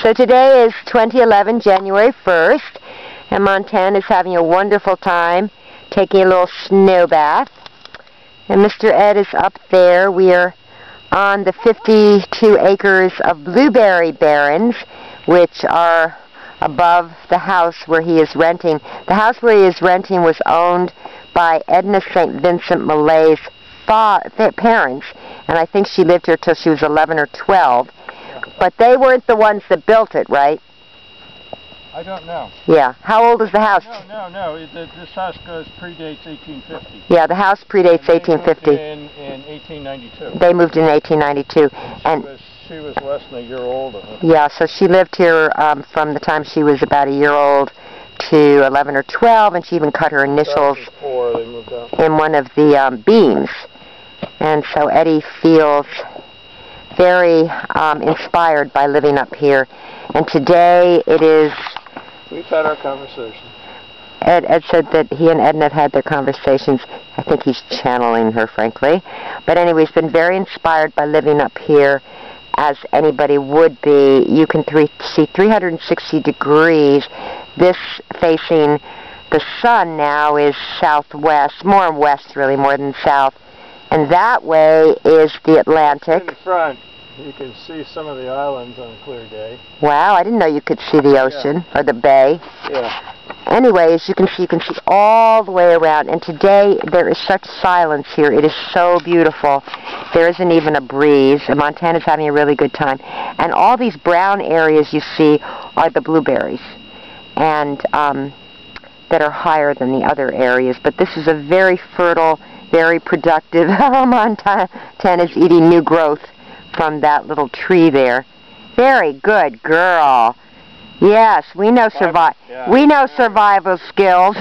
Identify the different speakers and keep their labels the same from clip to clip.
Speaker 1: So today is 2011, January 1st, and Montana is having a wonderful time, taking a little snow bath. And Mr. Ed is up there. We are on the 52 acres of blueberry barrens, which are above the house where he is renting. The house where he is renting was owned by Edna St. Vincent Millay's parents, and I think she lived here till she was 11 or 12. But they weren't the ones that built it, right?
Speaker 2: I don't know.
Speaker 1: Yeah. How old is the house?
Speaker 2: No. This house predates 1850.
Speaker 1: Yeah, the house predates 1850.
Speaker 2: In 1892.
Speaker 1: They moved in 1892.
Speaker 2: She was less than a year older.
Speaker 1: Yeah, so she lived here from the time she was about a year old to 11 or 12, and she even cut her initials
Speaker 2: before they moved out
Speaker 1: in one of the beams. And so Eddie feels very inspired by living up here. And today it is...
Speaker 2: We've had our conversation.
Speaker 1: Ed said that he and Edna had their conversations. I think he's channeling her, frankly. But anyway, he's been very inspired by living up here, as anybody would be. You can see 360 degrees. This facing the sun now is southwest, more west really, more than south. And that way is the Atlantic.
Speaker 2: In the front, you can see some of the islands on a clear day.
Speaker 1: Wow, I didn't know you could see the ocean, or the bay.
Speaker 2: Yeah.
Speaker 1: Anyway, as you can see all the way around. And today, there is such silence here. It is so beautiful. There isn't even a breeze. And Montana's having a really good time. And all these brown areas you see are the blueberries, and that are higher than the other areas. But this is a very fertile, very productive... Montana's eating new growth from that little tree there. Very good girl. Yes, we know survival skills.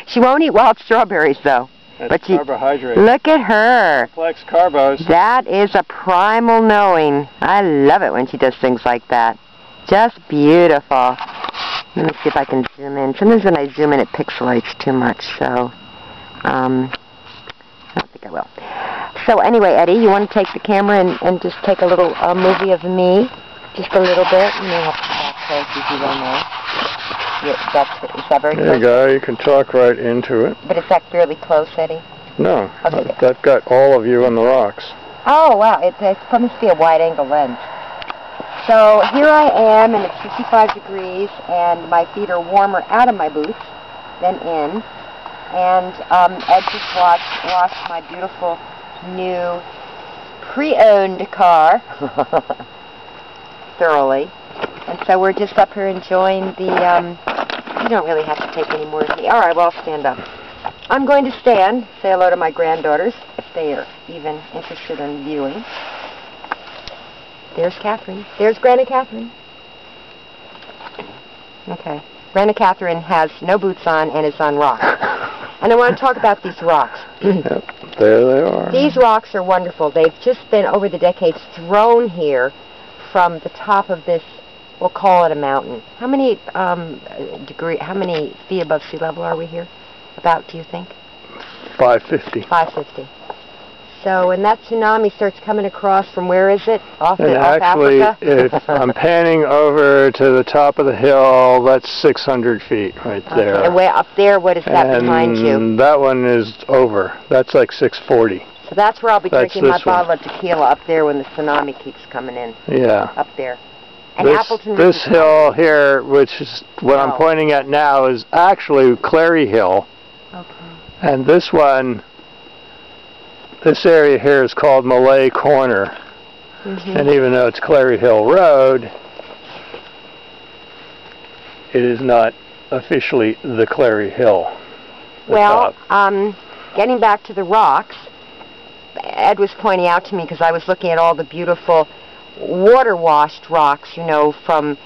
Speaker 1: She won't eat wild strawberries though.
Speaker 2: That's carbohydrate.
Speaker 1: Look at her.
Speaker 2: Complex carbos.
Speaker 1: That is a primal knowing. I love it when she does things like that. Just beautiful. Let me see if I can zoom in. Sometimes when I zoom in it pixelates too much, so I don't think I will. So anyway, Eddie, you want to take the camera and just take a little movie of me? Just a little bit? You may have to talk close if you don't know. Yeah, is that very close?
Speaker 2: There you go. You can talk right into it.
Speaker 1: But is that fairly close, Eddie?
Speaker 2: No.
Speaker 1: Okay.
Speaker 2: I've got all of you on the rocks.
Speaker 1: Oh, wow. It must be a wide-angle lens. So here I am, and it's 55 degrees, and my feet are warmer out of my boots than in. And Ed just washed my beautiful new pre-owned car thoroughly. And so we're just up here enjoying the, you don't really have to take any more of me. All right, well, I'll stand up. I'm going to stand, say hello to my granddaughters, if they are even interested in viewing. There's Katharine. There's Grandma Katharine. Okay. Grandma Katharine has no boots on and is on rocks. And I want to talk about these rocks.
Speaker 2: Yep, there they are.
Speaker 1: These rocks are wonderful. They've just been, over the decades, thrown here from the top of this, we'll call it a mountain. How many how many feet above sea level are we here? About, do you think?
Speaker 2: 550.
Speaker 1: 550. So when that tsunami starts coming across from, where is it? Off
Speaker 2: actually,
Speaker 1: Africa?
Speaker 2: if I'm panning over to the top of the hill, that's 600 feet right there.
Speaker 1: Okay, and way up there, what is that behind you?
Speaker 2: And that one is over. That's like 640.
Speaker 1: So that's where I'll be drinking my bottle of tequila, up there when the tsunami keeps coming in.
Speaker 2: Yeah.
Speaker 1: Up there. And
Speaker 2: this hill here, which is what I'm pointing at now, is actually Clary Hill.
Speaker 1: Okay.
Speaker 2: And this one... This area here is called Millay Corner, and even though it's Clary Hill Road, it is not officially the Clary Hill.
Speaker 1: Well, getting back to the rocks, Ed was pointing out to me, because I was looking at all the beautiful water-washed rocks, you know, from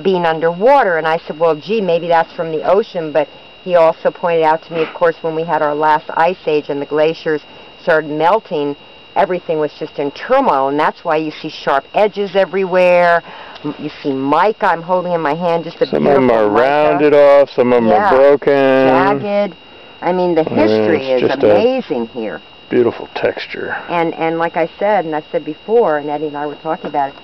Speaker 1: being underwater, and I said, well, gee, maybe that's from the ocean, but he also pointed out to me, of course, when we had our last ice age and the glaciers started melting, everything was just in turmoil, and that's why you see sharp edges everywhere. You see mica I'm holding in my hand, just a beautiful mica.
Speaker 2: Some of them are rounded off, some of them are broken.
Speaker 1: Jagged. I mean, the history is amazing here.
Speaker 2: Beautiful texture.
Speaker 1: And like I said, and I've said before, and Eddie and I were talking about it,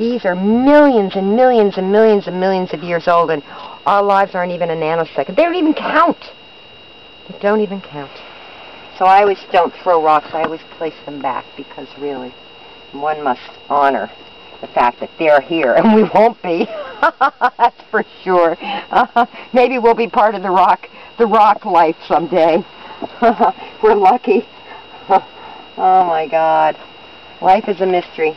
Speaker 1: These are millions and millions and millions and millions of years old, and our lives aren't even a nanosecond. They don't even count. They don't even count. So I always don't throw rocks. I always place them back, because really, one must honor the fact that they're here, and we won't be. That's for sure. Maybe we'll be part of the rock life someday. We're lucky. Oh my God. Life is a mystery.